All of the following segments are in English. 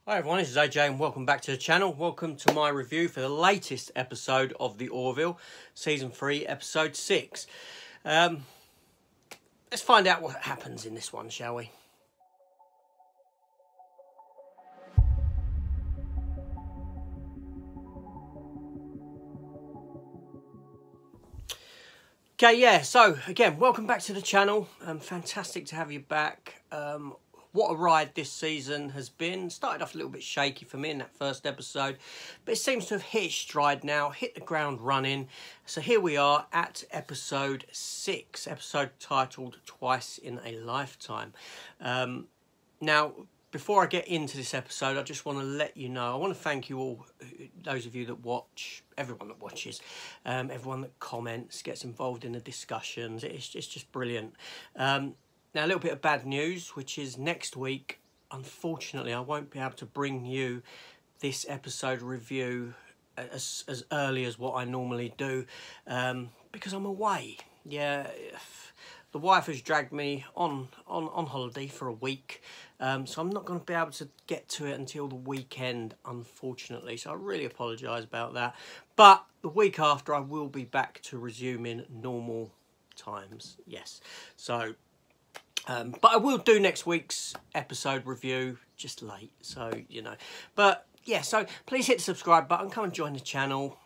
Hi everyone, this is AJ and welcome back to the channel. Welcome to my review for the latest episode of the ORVILLE, Season 3, Episode 6. Let's find out what happens in this one, shall we? Okay, yeah, so again, welcome back to the channel. Fantastic to have you back. What a ride this season has been. Started off a little bit shaky for me in that first episode, but it seems to have hit its stride now, hit the ground running. So here we are at episode 6, episode titled Twice in a Lifetime. Now, before I get into this episode, I just want to let you know, I want to thank you all, those of you that watch, everyone that watches, everyone that comments, gets involved in the discussions. It's just brilliant. Now, a little bit of bad news, which is next week, unfortunately, I won't be able to bring you this episode review as early as what I normally do, because I'm away. Yeah, the wife has dragged me on holiday for a week, so I'm not going to be able to get to it until the weekend, unfortunately. So I really apologise about that. But the week after, I will be back to resuming normal times. Yes, so... but I will do next week's episode review just late, so you know. But yeah, so please hit the subscribe button, come and join the channel.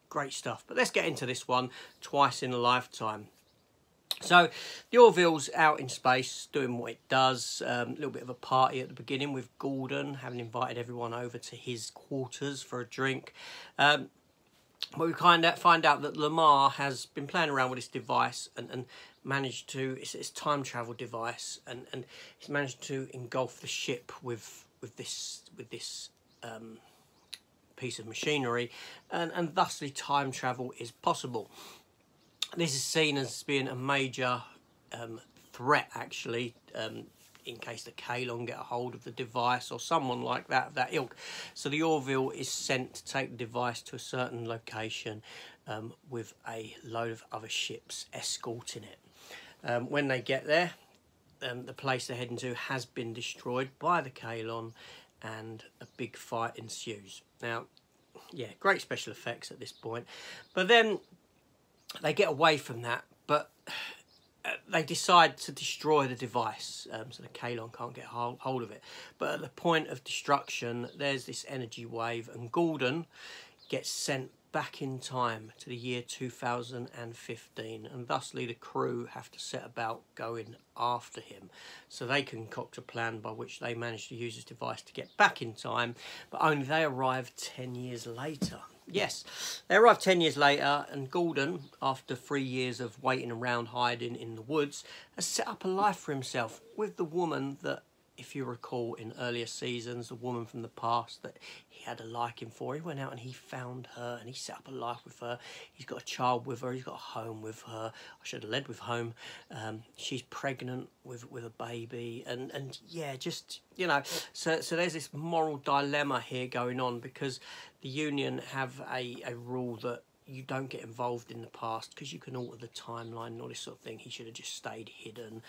Great stuff. But let's get into this one, Twice in a Lifetime. So the ORVILLE's out in space doing what it does. A little bit of a party at the beginning with Gordon, having invited everyone over to his quarters for a drink. But we find out that Lamar has been playing around with this device and managed to, it's time travel device, and he's managed to engulf the ship with this piece of machinery, and thusly time travel is possible. This is seen as being a major threat, actually, in case the Kalon get a hold of the device or someone like that of that ilk. So the ORVILLE is sent to take the device to a certain location with a load of other ships escorting it. When they get there, the place they're heading to has been destroyed by the Kalon, and a big fight ensues. Now, yeah, great special effects at this point. But then they get away from that, but they decide to destroy the device, so the Kalon can't get hold of it. But at the point of destruction, there's this energy wave, and Gordon gets sent back in time to the year 2015, and thusly the crew have to set about going after him. So they concoct a plan by which they manage to use this device to get back in time, but only they arrive 10 years later. Yes, they arrive 10 years later, and Gordon, after 3 years of waiting around hiding in the woods, has set up a life for himself with the woman that, if you recall in earlier seasons, the woman from the past that he had a liking for. He went out and he found her and he set up a life with her. He's got a child with her, he's got a home with her. I should have led with home. She's pregnant with a baby, and yeah, just, you know, so there's this moral dilemma here going on, because the Union have a rule that you don't get involved in the past because you can alter the timeline and all this sort of thing. He should have just stayed hidden.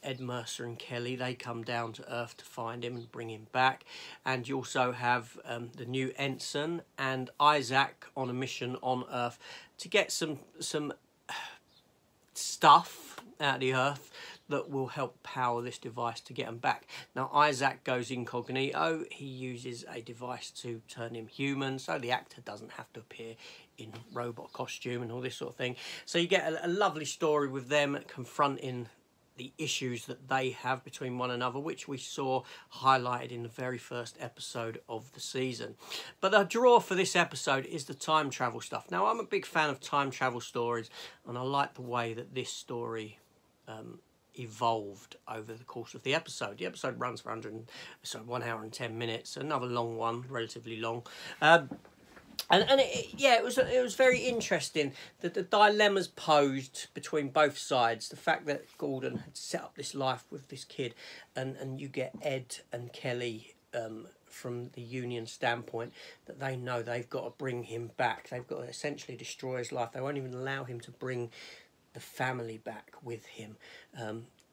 Ed Mercer and Kelly, they come down to Earth to find him and bring him back. And you also have the new ensign and Isaac on a mission on Earth to get some stuff out of the Earth that will help power this device to get them back. Now, Isaac goes incognito. He uses a device to turn him human, so the actor doesn't have to appear in robot costume and all this sort of thing. So you get a lovely story with them confronting the issues that they have between one another, which we saw highlighted in the very first episode of the season. But the draw for this episode is the time travel stuff. Now, I'm a big fan of time travel stories, and I like the way that this story evolved over the course of the episode. The episode runs for 1 hour and 10 minutes, another long one, relatively long. It was very interesting that the dilemmas posed between both sides. The fact that Gordon had set up this life with this kid, and you get Ed and Kelly from the Union standpoint, that they know they've got to bring him back. They've got to essentially destroy his life. They won't even allow him to bring the family back with him.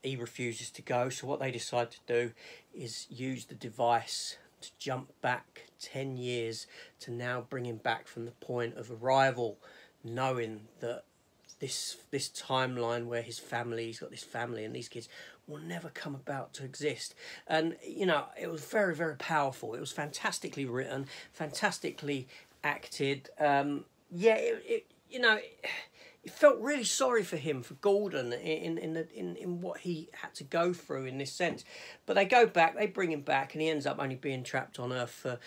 He refuses to go, so what they decide to do is use the device to jump back 10 years to now bring him back from the point of arrival, knowing that this timeline where he's got this family and these kids will never come about to exist. And you know, it was very, very powerful. It was fantastically written, fantastically acted. Yeah, you know, you felt really sorry for him, for Gordon, in what he had to go through in this sense. But they go back, they bring him back, and he ends up only being trapped on Earth for,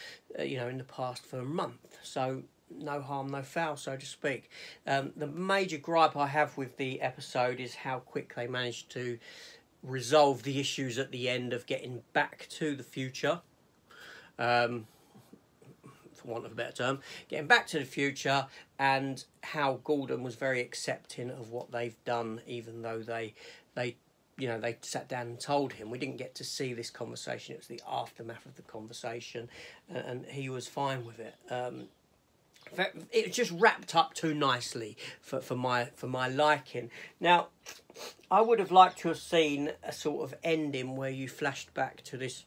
you know, in the past for a month. So no harm, no foul, so to speak. The major gripe I have with the episode is how quick they managed to resolve the issues at the end of getting back to the future. For want of a better term, getting back to the future, and how Gordon was very accepting of what they've done, even though they you know, they sat down and told him. We didn't get to see this conversation. It was the aftermath of the conversation, and he was fine with it. It just wrapped up too nicely for my liking. Now, I would have liked to have seen a sort of ending where you flashed back to this.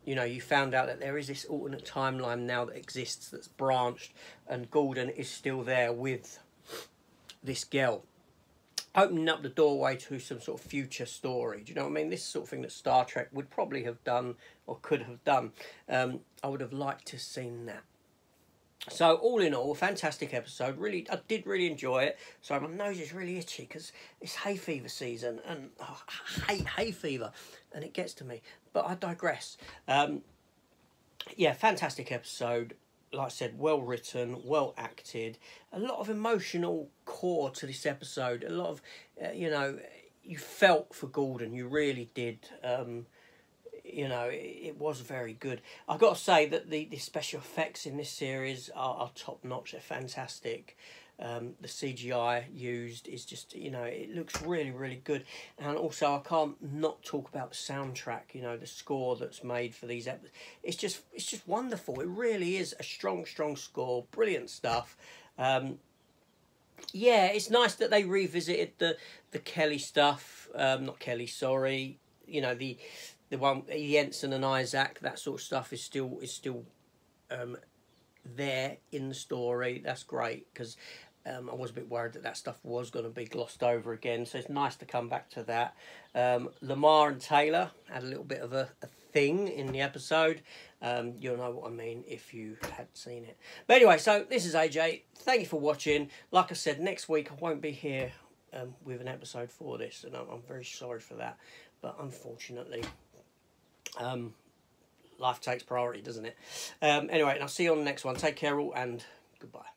You know, you found out that there is this alternate timeline now that exists, that's branched, and Gordon is still there with this girl, opening up the doorway to some sort of future story. Do you know what I mean? This sort of thing that Star Trek would probably have done, or could have done. I would have liked to have seen that. So all in all, a fantastic episode. Really, I did really enjoy it. So my nose is really itchy because it's hay fever season, and I hate hay fever, and it gets to me. But I digress. Yeah, fantastic episode. Like I said, well written, well acted. A lot of emotional core to this episode. A lot of, you know, you felt for Gordon. You really did. You know, it was very good. I've got to say that the special effects in this series are top notch. They're fantastic. The CGI used is just, you know, it looks really, really good. And also, I can't not talk about the soundtrack. You know, the score that's made for these episodes. It's just wonderful. It really is a strong score. Brilliant stuff. Yeah, it's nice that they revisited the Kelly stuff. Not Kelly, sorry. You know, the one, Jensen and Isaac, that sort of stuff is still there in the story. That's great, because I was a bit worried that stuff was going to be glossed over again. So it's nice to come back to that. Lamar and Taylor had a little bit of a thing in the episode. You'll know what I mean if you had seen it. But anyway, so this is AJ. Thank you for watching. Like I said, next week I won't be here with an episode for this, and I'm very sorry for that. But unfortunately, life takes priority, doesn't it? Anyway, and I'll see you on the next one. Take care all, and goodbye.